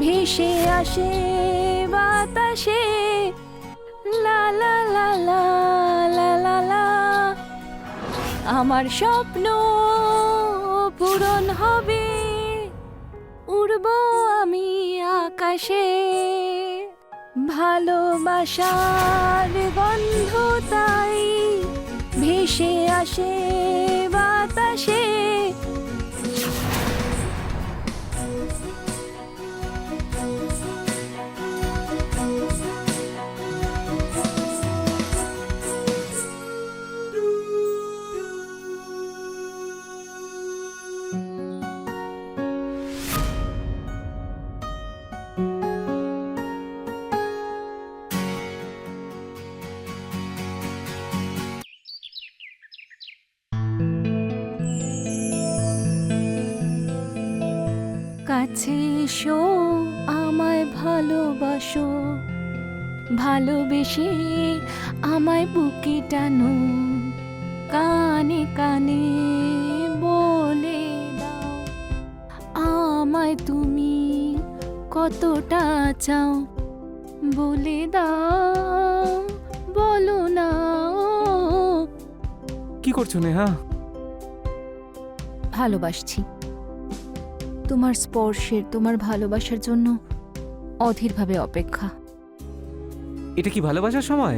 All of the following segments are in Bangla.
ভেসে আসে বাতাসে, লা লা লা লা লা লা লা। আমার স্বপ্ন পূরণ হবে, উড়ব আমি আকাশে। ভালোবাসার গন্ধ তাই ভেসে আসে বাতাসে। কাছে এসো, আমায় ভালোবাসো, ভালোবেসে আমায় বুকে টানো, কানে কানে বলে দাও আমায় তুমি কতটা চাও। বলে দাও, বলো না। কি করছো নেহা? ভালোবাসছি তোমার স্পর্শের, তোমার ভালোবাসার জন্য অধীরভাবে অপেক্ষা। এটা কি ভালোবাসার সময়?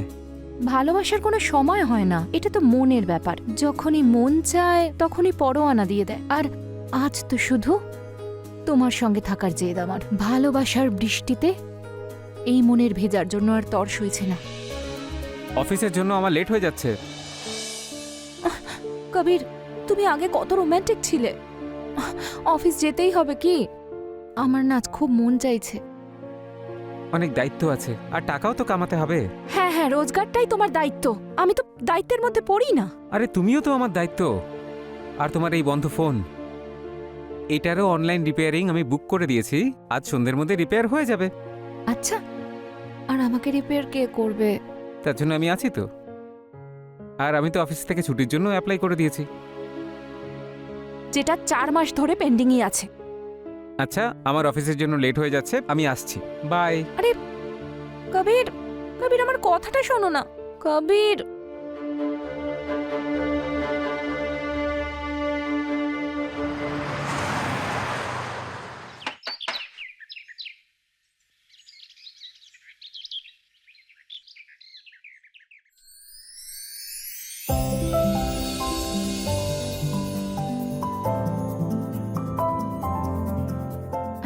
ভালোবাসার কোনো সময় হয় না, এটা তো মনের ব্যাপার। যখনই মন চায় তখনই পরোয়ানা দিয়ে দেয়। আর আজ তো শুধু তোমার সঙ্গে থাকার জেদ আমার। ভালোবাসার বৃষ্টিতে এই মনের ভেজার জন্য আর তর সইছে না। অফিসের জন্য আমার লেট হয়ে যাচ্ছে। কবির, তুমি আগে কত রোম্যান্টিক ছিলে। অফিস যেতেই হবে কি? আমার না আজ খুব মন চাইছে। অনেক দায়িত্ব আছে, আর টাকাও তো কামাতে হবে। হ্যাঁ হ্যাঁ, রোজগারটাই তোমার দায়িত্ব, আমি তো দায়িত্বের মধ্যে পড়ি না। আরে তুমিও তো আমার দায়িত্ব। আর তোমার এই বন্ধ ফোন, এটারও অনলাইন রিপেয়ারিং আমি বুক করে দিয়েছি। আজ সন্ধ্যের মধ্যে রিপেয়ার হয়ে যাবে। আচ্ছা, আর আমাকে রিপেয়ার কে করবে? তার জন্য আমি আছি তো। আর আমি তো অফিস থেকে ছুটির জন্য অ্যাপ্লাই করে দিয়েছি। যেটা 4 মাস ধরে পেন্ডিংই আছে। আচ্ছা, আমার অফিসের জন্য লেট হয়ে যাচ্ছে, আমি আসছি। বাই। আরে কবির, কবির আমার কথাটা শোনো না। কবির,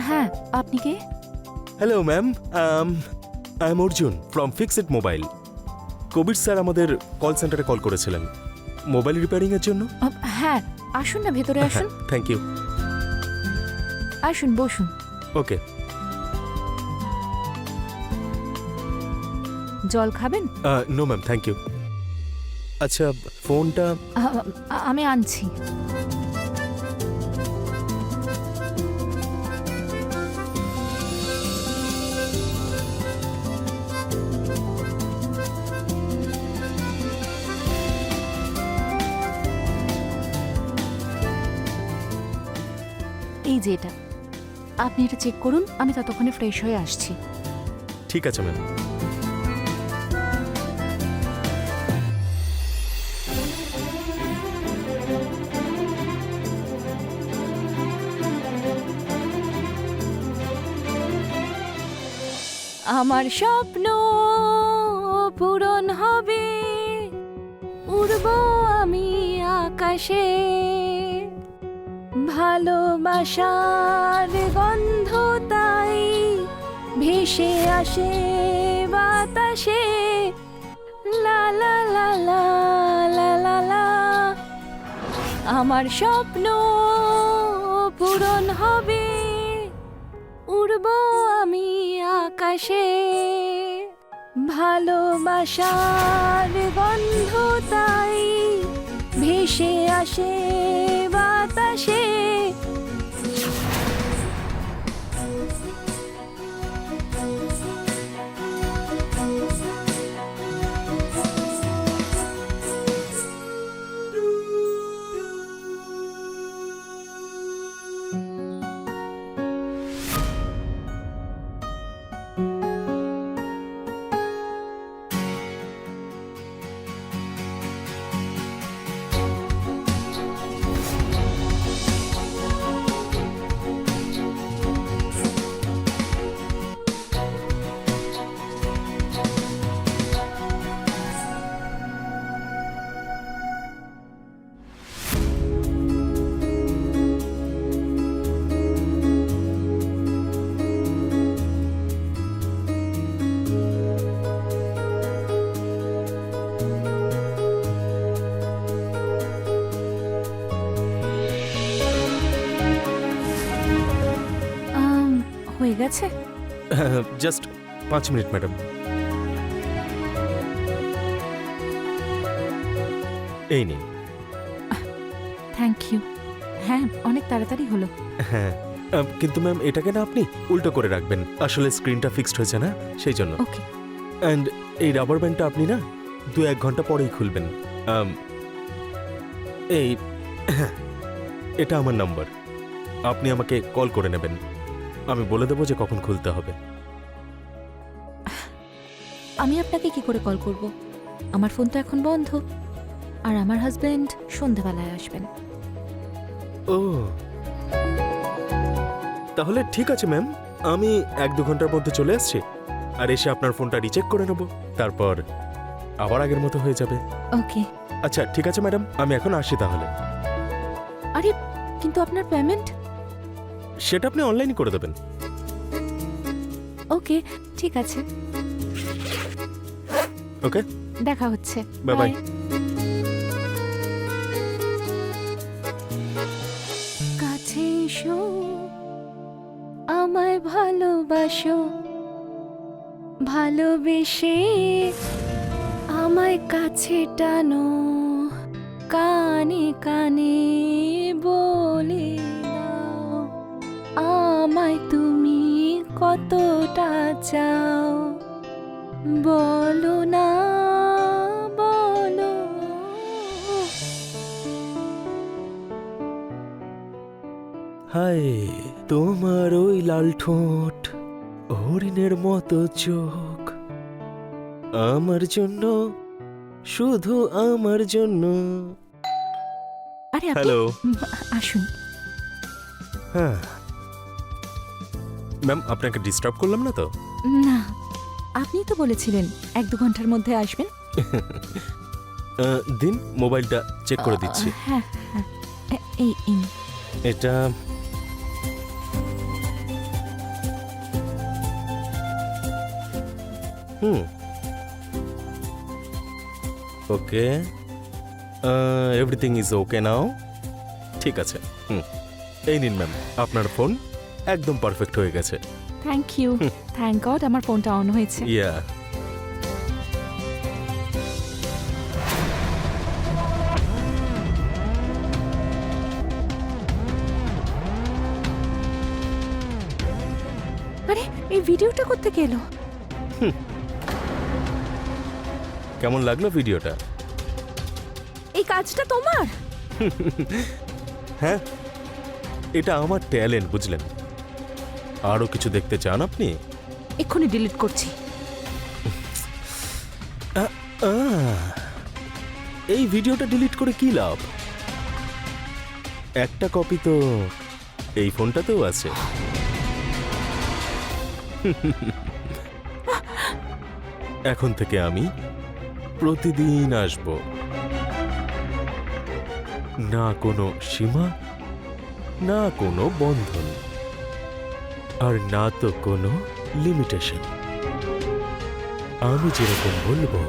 হ্যাঁ আপনি কে? Hello ma'am, I am Arjun from fixed mobile. Kabir sir আমাদের কল সেন্টারে কল করেছিলেন মোবাইল রিপেয়ারিংয়ের জন্য। হ্যাঁ আসুন না, ভেতরে আসুন। Thank you. আসুন, বসুন। ওকে। জল খাবেন? No ma'am, thank you. আচ্ছা, ফোনটা আমি আনছি। এই যে এটা, আপনি এটা চেক করুন, আমি ততক্ষণে ফ্রেশ হয়ে আসছি। ঠিক আছে ম্যাম। আমার স্বপ্ন পূরণ হবে, উড়ব আমি আকাশে। ভালোবাসার গন্ধ তাই ভেসে আসে বাতাসে, লা লা লা লা লা লা লা। আমার স্বপ্ন পূরণ হবে, উড়ব আমি আকাশে। ভালোবাসার গন্ধ তাই ভেসে আসে বাতাসে। হয়ে গেছে? Just 5 minute madam. এই নিন। Thank you. হ্যাঁ, অনেক তাড়াতাড়ি হলো। হ্যাঁ, কিন্তু ম্যাম এটাকে না আপনি উল্টো করে রাখবেন, আসলে স্ক্রিনটা ফিক্সড হয়েছে না সেই জন্য। ওকে। অ্যান্ড এই রাবার ব্যান্ডটা আপনি না 2-1 ঘন্টা পরেই খুলবেন। এই এটা আমার নাম্বার, আপনি আমাকে কল করে নেবেন, আমি বলে দেবো যে কখন খুলতে হবে। আমি আপনাকে কি করে কল করব? আমার ফোন তো এখন বন্ধ, আর আমার হাজবেন্ড সন্ধ্যাবেলায় আসবেন। ও, তাহলে ঠিক আছে ম্যাম, আমি 1-2 ঘন্টার মধ্যে চলে আসছি, আর এসে আপনার ফোনটা রিচেক করে নেব, তারপর আবার আগের মতো হয়ে যাবে। ওকে। আচ্ছা ঠিক আছে ম্যাডাম, আমি এখন আসি তাহলে। আরে, কিন্তু আপনার পেমেন্ট? সেটা আপনি অনলাইনে করে দেবেন। ওকে, ঠিক আছে। ওকে, দেখা হচ্ছে। Bye bye. কাছে এসো, আমায় ভালোবাসো, ভালোবেসে আমায় কাছে টানো, কানে কানে বলে দাও আমায় তুমি কতটা চাও, বলো না বলো। হায়, তোমার ওই লাল ঠোঁট, হরিণের মতো চোখ, আমার জন্য, শুধু আমার জন্য। আরে আপনি হ্যালো। আসুন। হ্যাঁ ম্যাম, আপনাকে ডিস্টার্ব করলাম না তো? না, আপনি তো বলেছিলেন 1-2 ঘন্টার মধ্যে আসবেন। দিন, মোবাইলটা চেক করে দিচ্ছি। হ্যাঁ হ্যাঁ, এই এটা ওকে, এভরিথিং ইজ ওকে নাও। ঠিক আছে, এই নিন ম্যাম, আপনার ফোন একদম পারফেক্ট হয়ে গেছে। Thank you. থ্যাংক গড আমার ফোনটা অন হয়েছে। ইয়া, আরে, এই ভিডিওটা কোত্থেকে এলো? কেমন লাগলো ভিডিওটা? এই কাজটা তোমার? হ্যাঁ, এটা আমার ট্যালেন্ট, বুঝলেন? আরো কিছু দেখতে চান আপনি? এক্ষুনি ডিলিট করছি। এই ভিডিওটা ডিলিট করে কি লাভ? একটা কপি তো এই ফোনটাতেও আছে। এখন থেকে আমি প্রতিদিন আসব, না কোনো সীমা, না কোনো বন্ধন, আর না তো কোনো লিমিটেশন। আমি যেরকম বলবো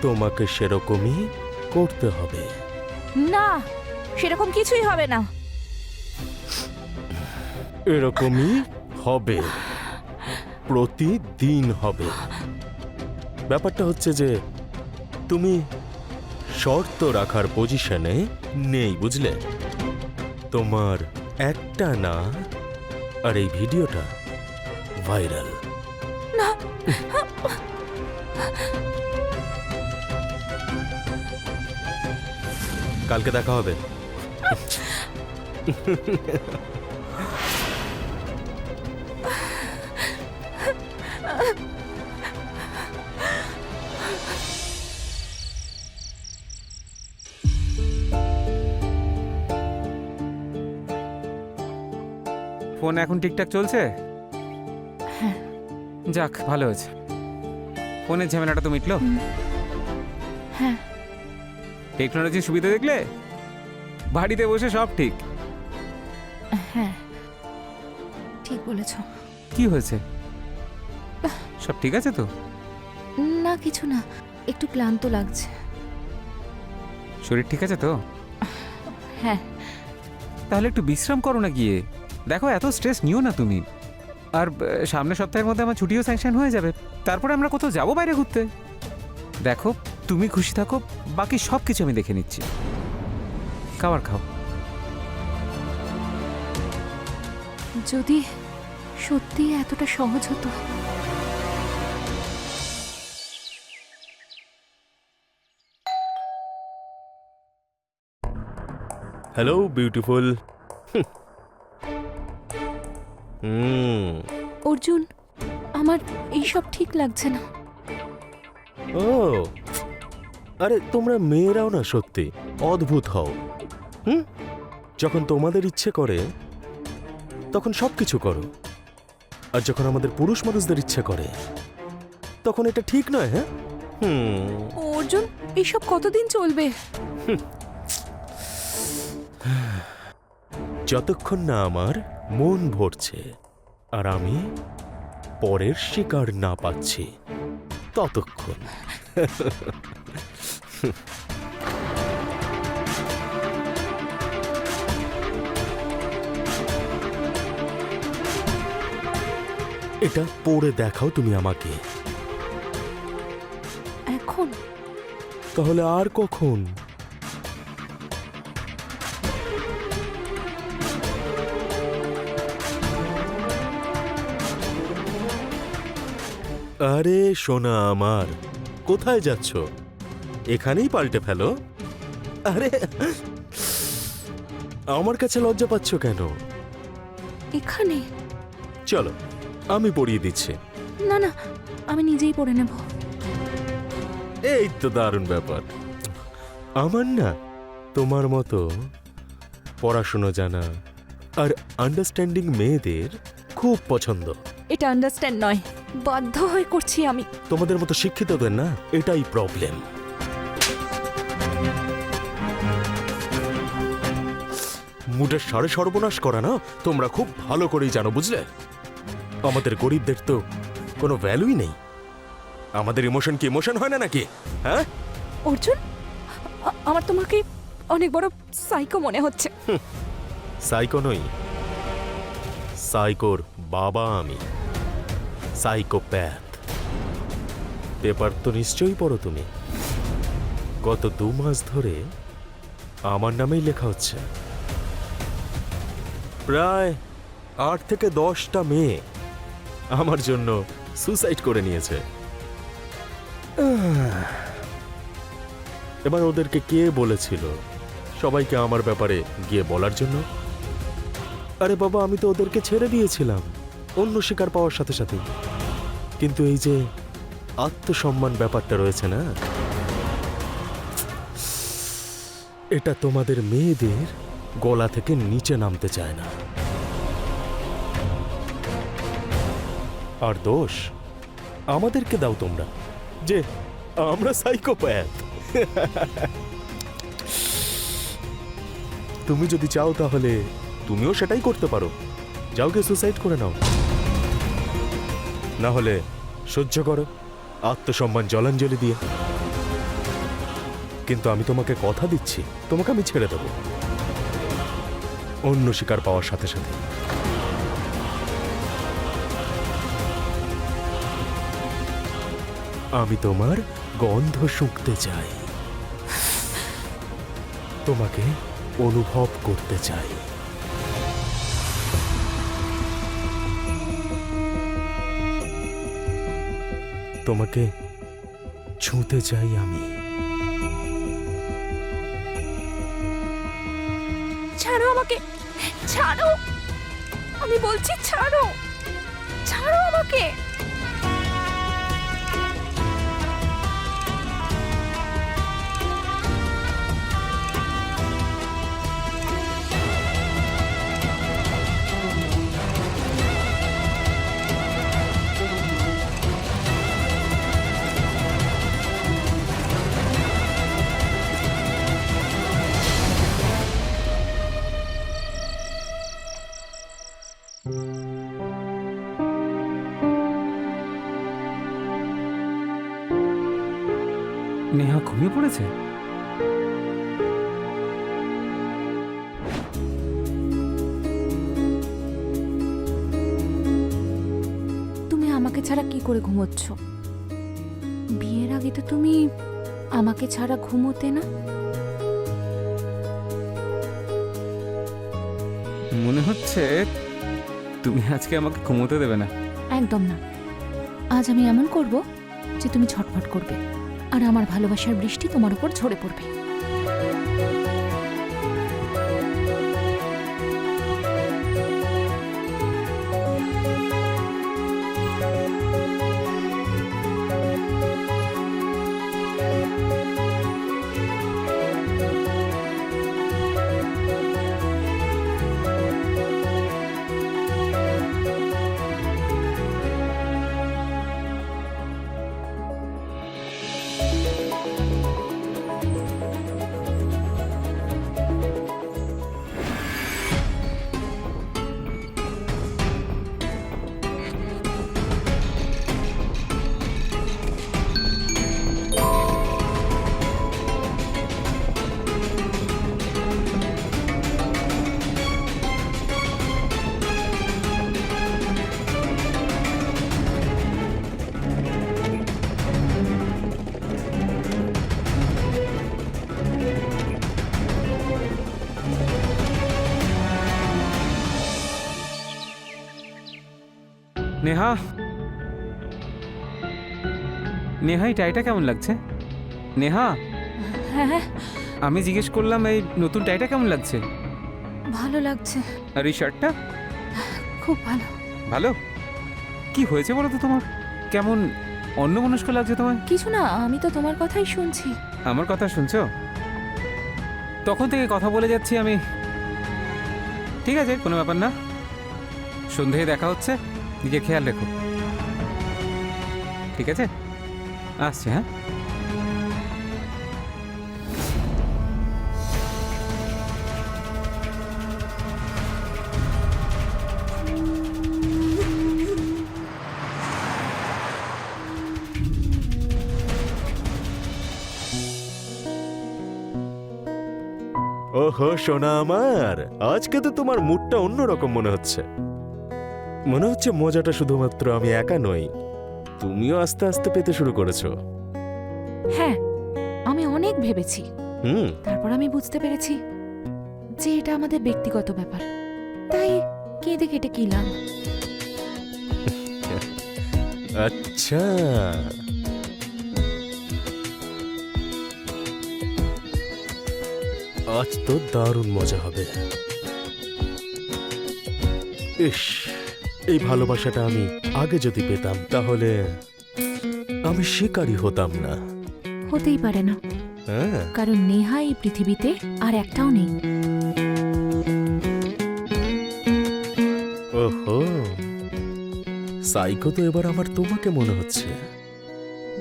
তোমাকে সেরকমই করতে হবে। না, সেরকম কিছুই হবে না। এরকমই হবে, প্রতিদিন হবে। ব্যাপারটা হচ্ছে যে তুমি শর্ত রাখার পজিশনে নেই, বুঝলে? তোমার একটা না, আর এই ভিডিওটা ভাইরাল। না, কালকে দেখা হবে। ফোন এখন ঠিকঠাক চলছে? হ্যাঁ। যাক, ভালো হয়েছে। ফোনের ঝামেলাটা তো মিটলো। হ্যাঁ। টেকনোলজির সুবিধা দেখলে, বাড়িতে বসে সব ঠিক। হ্যাঁ, ঠিক বলেছ। কি হয়েছে? সব ঠিক আছে তো? না, কিছু না, একটু ক্লান্ত লাগছে। শরীর ঠিক আছে তো? হ্যাঁ। তাহলে একটু বিশ্রাম করো না গিয়ে। দেখো, এত স্ট্রেস নিও না তুমি। আর সামনের সপ্তাহের মধ্যে আমার ছুটিও স্যাংশন হয়ে যাবে, তারপরে আমরা কোথাও যাবো বাইরে ঘুরতে। দেখো, তুমি খুশি থাকো, বাকি সব কিছু আমি দেখে নিচ্ছি। খাবার খাও। যদি সত্যি এতটা সহজ হতো। Hello beautiful. অর্জুন, আমার এইসব ঠিক লাগছে না। ও আরে তোমরা মেয়েরাও না সত্যি অদ্ভুত হও। যখন তোমাদের ইচ্ছে করে তখন সবকিছু করো, আর যখন আমাদের পুরুষ মানুষদের ইচ্ছে করে তখন এটা ঠিক নয়। হ্যাঁ, অর্জুন, এইসব কতদিন চলবে? যতক্ষণ না আমার মন ভরছে আর আমি পরের শিকার না পাচ্ছি ততক্ষণ। এটা পড়ে দেখাও তুমি আমাকে। এখন? তাহলে আর কখন? আরে সোনা আমার, কোথায় যাচ্ছ? এখানেই পাল্টে ফেলো। আরে আমার কাছে লজ্জা পাচ্ছ কেন? এখানে? চলো আমি পড়িয়ে দিচ্ছি। না না, আমি নিজেই পড়ে নেব। এই তো দারুণ ব্যাপার। আমার না তোমার মতো পড়াশুনো জানা আর আন্ডারস্ট্যান্ডিং মেয়েদের খুব পছন্দ। এটা আন্ডারস্ট্যান্ড নয়, বাধ্য হয়ে করছি আমি। তোমাদের মতো শিক্ষিতদের না এটাই প্রবলেম। মুডের সাড়ে সর্বনাশ করা না তোমরা খুব ভালো করেই জানো, বুঝলে? আমাদের গরিবদের তো কোনো ভ্যালুই নেই। আমাদের ইমোশন কি ইমোশন হয় না নাকি? হ্যাঁ অর্জুন, আমার তোমাকে অনেক বড় সাইকো মনে হচ্ছে। সাইকো নই, সাইকোর বাবা আমি, সাইকোপ্যাথ। পেপার তো নিশ্চয়ই পড়ো তুমি। গত 2 মাস ধরে আমার নামেই লেখা হচ্ছে। প্রায় 8 থেকে 10টা মেয়ে আমার জন্য সুসাইড করে নিয়েছে। এবার ওদেরকে কে বলেছিল সবাইকে আমার ব্যাপারে গিয়ে বলার জন্য? আরে বাবা, আমি তো ওদেরকে ছেড়ে দিয়েছিলাম অন্য শিকার পাওয়ার সাথে সাথে। কিন্তু এই যে আত্মসম্মান ব্যাপারটা রয়েছে না, এটা তোমাদের মেয়েদের গলা থেকে নিচে নামতে চায় না। আর দোষ আমাদেরকে দাও তোমরা যে আমরা সাইকোপ্যাথ। তুমি যদি চাও তাহলে তুমিও সেটাই করতে পারো। যাও গিয়ে সুসাইড করে নাও, না হলে সহ্য করো আত্মসম্মান জলাঞ্জলি দিয়ে। কিন্তু আমি তোমাকে কথা দিচ্ছি, তোমাকে আমি ছেড়ে দেব অন্য শিকার পাওয়ার সাথে সাথে। আমি তোমার গন্ধ শুঁকতে চাই, তোমাকে অনুভব করতে চাই। তোমাকে ছুঁতে চাই আমি। ছাড়ো আমাকে, ছাড়ো, আমি বলছি ছাড়ো, ছাড়ো আমাকে। নেহা ঘুমিয়ে পড়েছে? আমাকে ছাড়া কি করে ঘুমোচ্ছ? বিয়ের আগে তো তুমি আমাকে ছাড়া ঘুমোতে না। মনে হচ্ছে তুমি আজকে আমাকে ঘুমোতে দেবে না। একদম না। আজ আমি এমন করব যে তুমি ছটফট করবে আর আমার ভালোবাসার বৃষ্টি তোমার উপর ঝরে পড়বে। নেহা, নেহা এই টাইটা কেমন লাগছে? নেহা, হ্যাঁ, আমি জিজ্ঞেস করলাম এই নতুন টাইটা কেমন লাগছে? ভালো লাগছে, আর এই শার্টটা? খুব ভালো। ভালো? কি হয়েছে বলো তো তোমার? কেমন অন্যমনস্ক লাগছে তোমায়? কিছু না, আমি তো তোমার কথাই শুনছি। আমার কথা শুনছো? তখন থেকে কথা বলে যাচ্ছি আমি। ঠিক আছে, কোনো ব্যাপার না। সন্ধেয় দেখা হচ্ছে, নিজের খেয়াল রেখো। ঠিক আছে, আসছে। হ্যাঁ, ওহো সোনা আমার, আজকে তো তোমার মুডটা অন্যরকম মনে হচ্ছে। মনে হচ্ছে মজাটা শুধুমাত্র আমি একা নই, তুমিও আস্তে আস্তে পেতে শুরু করেছো। হ্যাঁ, আমি অনেক ভেবেছি, হুম। তারপর আমি বুঝতে পেরেছি যে এটা আমাদের ব্যক্তিগত ব্যাপার, তাই কেঁদে কেটে কি লাভ। আচ্ছা, আজ তো দারুণ মজা হবে। ইস, এই ভালোবাসাটা আমি আগে যদি পেতাম তাহলে আমি শিকারী হতাম না। হতেই পারে না, হ্যাঁ, কারণ নেহা এই পৃথিবীতে আর একটাও নেই। ওহো, সাইকো তো এবার আমার তোমাকে মনে হচ্ছে।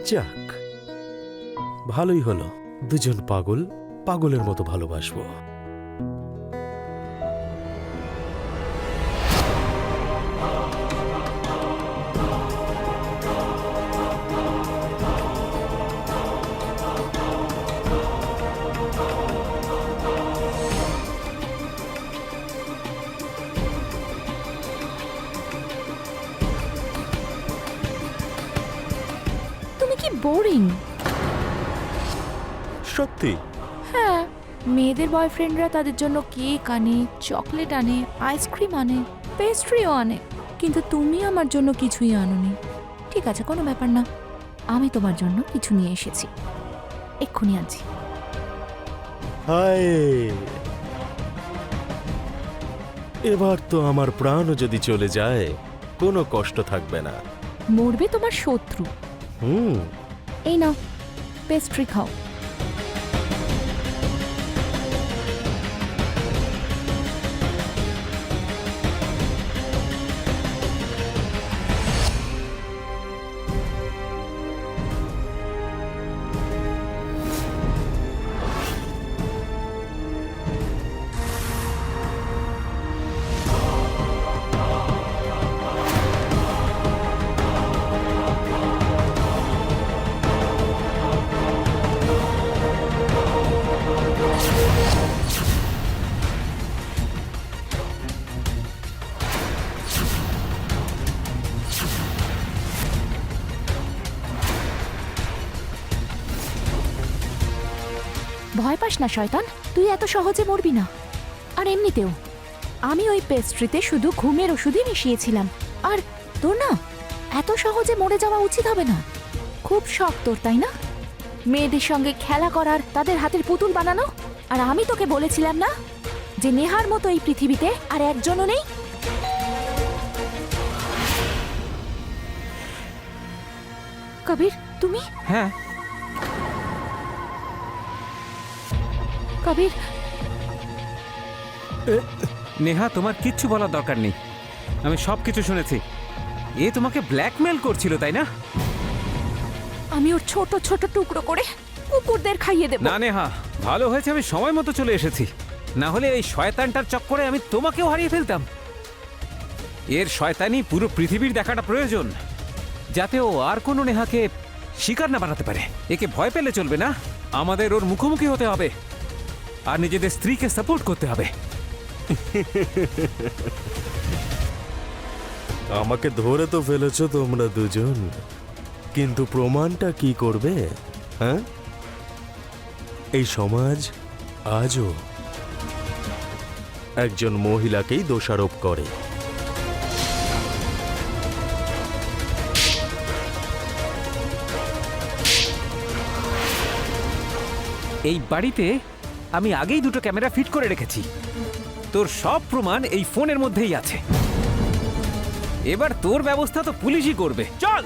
যাক, ভালোই হলো, দুজন পাগল পাগলের মতো ভালোবাসবো। তুমি কি বোরিং। সত্যি? হ্যাঁ, মেয়েদের বয়ফ্রেন্ডরা তাদের জন্য কেক আনে, চকলেট আনে, আইসক্রিম আনে, পেস্ট্রিও আনে, কিন্তু তুমি আমার জন্য কিছুই আনোনি। ঠিক আছে, কোনো ব্যাপার না, আমি তোমার জন্য কিছু নিয়ে এসেছি, এক্ষুনি আনছি। হায়, এবার তো আমার প্রাণও যদি চলে যায় কোনো কষ্ট থাকবে না। মরবে তোমার শত্রু। হুম। এই নাও, পেস্ট্রি খাও। ভয় পাস না শয়তান, তুই এত সহজে মরবি না। আর এমনিতেও আমি ওই পেস্ট্রিতে শুধু ঘুমের ওষুধই মিশিয়েছিলাম। আর তোর না এত সহজে মরে যাওয়া উচিত হবে না। খুব শখ তোর, তাই না, মেয়েদের সঙ্গে খেলা করার, তাদের হাতের পুতুল বানানো? আর আমি তোকে বলেছিলাম না যে নেহার মতো এই পৃথিবীতে আর একজনও নেই? কবির, তুমি? হ্যাঁ, কবির, নেহা তোমার কিচ্ছু বলার দরকার নেই, আমি সব কিছু শুনেছি। এ তোমাকে ব্ল্যাকমেল করছিল, তাই না? আমি ওর ছোট ছোট টুকরো করে কুকুরদের খাইয়ে দেব। না নেহা, ভালো হয়েছে আমি সময় মতো চলে এসেছি, না হলে এই শয়তানটার চক্করে আমি তোমাকেও হারিয়ে ফেলতাম। এর শয়তানি পুরো পৃথিবীর দেখাটা প্রয়োজন, যাতে ও আর কোনো নেহাকে শিকার না বানাতে পারে। একে ভয় পেলে চলবে না, আমাদের ওর মুখোমুখি হতে হবে আর নিজেদের স্ত্রীকে সাপোর্ট করতে হবে। আমাকে ধরে তো ফেলেছো তোমরা দুজন, কিন্তু প্রমাণটা কি করবে? হ্যাঁ, এই সমাজ আজও একজন মহিলাকেই দোষারোপ করে। এই বাড়িতে আমি আগেই দুটো ক্যামেরা ফিট করে রেখেছি, তোর সব প্রমাণ এই ফোনের মধ্যেই আছে। এবার তোর ব্যবস্থা তো পুলিশই করবে। চল।